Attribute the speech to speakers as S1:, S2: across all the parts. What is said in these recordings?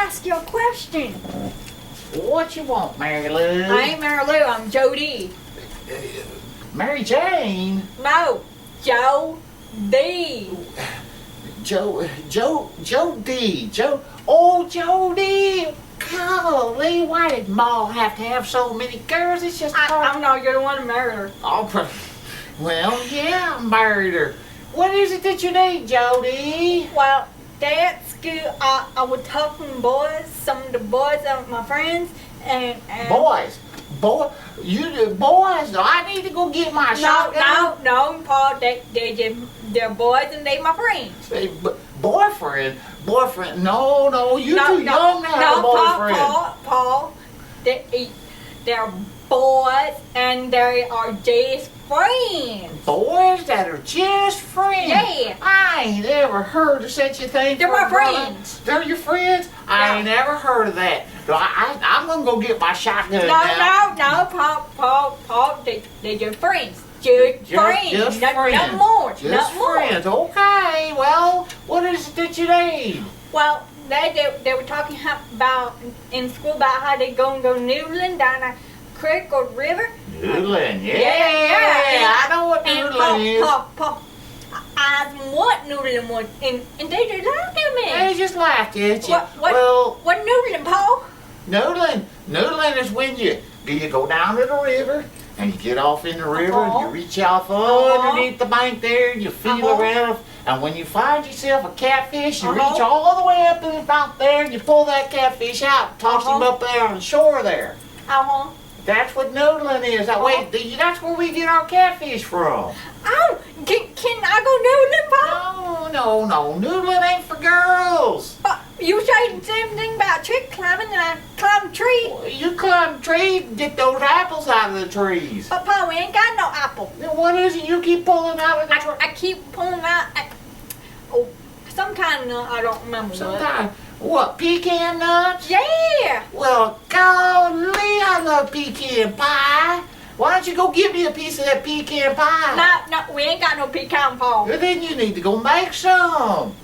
S1: ask you a question.
S2: What you want, Mary Lou?
S1: I ain't Mary Lou, I'm Jody.
S2: Mary Jane?
S1: No, Jody.
S2: Jody. Oh, Jody. Golly, why did Ma have to have so many girls? It's just
S1: I know you're the one who married her.
S2: Oh, well, yeah, I married her. What is it that you need, Jody?
S1: Well, at school, I was talking to boys, some of the boys of my friends, and
S2: Boys? Boys? I need to go get my shotgun.
S1: No, Paul, they're boys and they my friends.
S2: Hey, boyfriend? No, you're too young to have a boyfriend.
S1: Paul, they're boys and they are just friends.
S2: Boys that are just friends?
S1: Yeah.
S2: I ain't ever heard of such a thing.
S1: They're my friends.
S2: They're your friends? Yeah. I ain't never heard of that. I'm gonna go get my shotgun now.
S1: No, Paul, they're just friends. Just friends. Not more.
S2: Just friends. Okay, well, what is it that you need?
S1: Well, they were talking about in school about how they go noodling down a creek or river.
S2: Noodling, yeah. I know what noodling is.
S1: Paul, I asked them what noodling was, and they just laughed at me.
S2: They just laughed at you.
S1: What noodling, Paul?
S2: Noodling is when you go down to the river and you get off in the river and you reach out underneath the bank there and you feel around. And when you find yourself a catfish, you reach all the way up in the front there and you pull that catfish out and toss him up there on the shore there. That's what noodling is. That's where we get our catfish from.
S1: Oh, can I go noodling, Paul?
S2: No. Noodling ain't for girls.
S1: You say the same thing about tree climbing, and I climb a tree.
S2: Well, you climb a tree and get those apples out of the trees.
S1: But Paul, we ain't got no apple.
S2: Then what is it you keep pulling out of the tree?
S1: I keep pulling out some kind of nut. I don't remember
S2: what, pecan nuts?
S1: Yeah.
S2: Well, golly, I love pecan pie. Why don't you go give me a piece of that pecan pie?
S1: No, we ain't got no pecan, Paul.
S2: Well, then you need to go make some.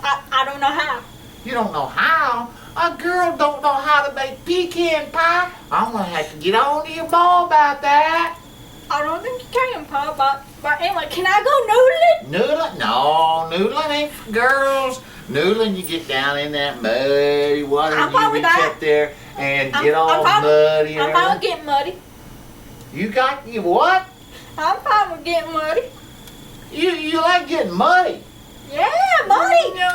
S1: I don't know how.
S2: You don't know how? A girl don't know how to make pecan pie? I'm going to have to get on to your ball about that.
S1: I don't think you can, Paul, but anyway, can I go noodling?
S2: Noodling? No, noodling ain't for girls. Noodling, you get down in that muddy water and you reach up there and get all muddy.
S1: I'm fine with getting muddy.
S2: You what?
S1: I'm fine with getting muddy.
S2: You like getting muddy?
S1: Yeah, muddy.
S2: No.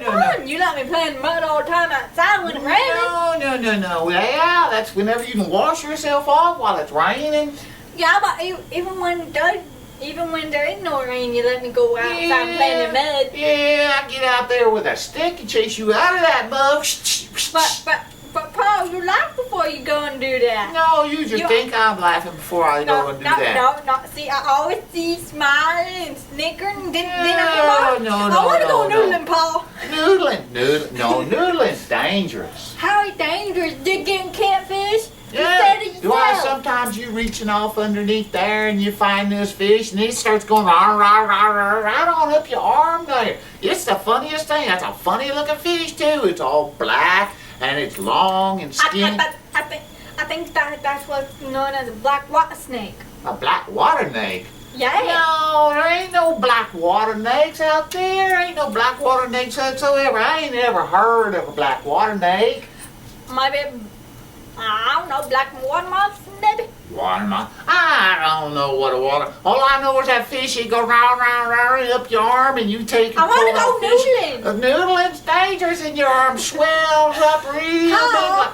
S1: Fun. You let me play in the mud all the time outside when it's raining.
S2: No. Yeah, that's whenever you can wash yourself off while it's raining.
S1: Yeah, but even when there is no rain, you let me go outside and play in the mud.
S2: Yeah, I get out there with a stick and chase you out of that mud.
S1: But Paul, you laugh before you go and do that.
S2: No, you just think I'm laughing before I go and do that.
S1: No. See, I always see you smiling and snickering. I want to go noodling, Paul.
S2: Noodling? No, noodling's dangerous.
S1: How is dangerous? Dig getting catfish?
S2: Yeah. Sometimes you reaching off underneath there and you find this fish and it starts going right on up your arm there. It's the funniest thing. That's a funny looking fish too. It's all black and it's long and skinny.
S1: I think that's what's known as a black water snake.
S2: A black water snake?
S1: Yeah.
S2: No, there ain't no black water snakes out there. Ain't no black water snakes whatsoever. I ain't ever heard of a black water snake.
S1: Maybe, I don't know, black water monster maybe?
S2: Water monster? I don't know what a water. All I know is that fish, it go round up your arm and you take and
S1: I want to go noodling.
S2: Noodling's dangerous and your arm swells up real big.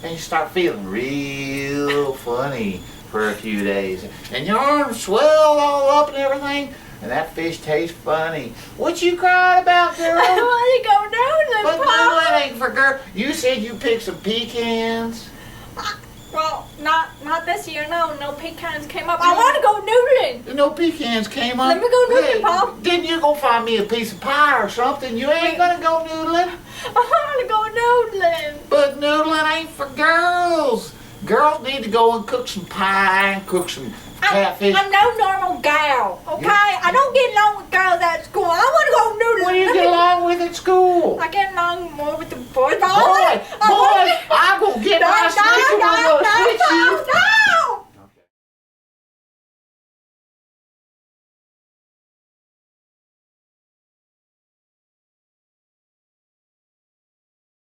S2: And you start feeling real funny for a few days. And your arms swell all up and everything. And that fish tastes funny. What you crying about, girl?
S1: I want to go noodling,
S2: But noodling ain't for girl. You said you picked some pecans.
S1: Well, not this year. No pecans came up. I want to go noodling.
S2: No pecans came up.
S1: Let me go noodling, Paul.
S2: Then you go find me a piece of pie or something. You ain't gonna go noodling.
S1: I want to go noodling.
S2: But noodling ain't for girls. Girls need to go and cook some pie and cook some catfish.
S1: I'm no normal gal, okay? I don't get along with girls at school. I want to go noodling.
S2: What do you get along with at school?
S1: I not getting along more with the boys.
S2: Boy, I'm gonna get my switcheroo.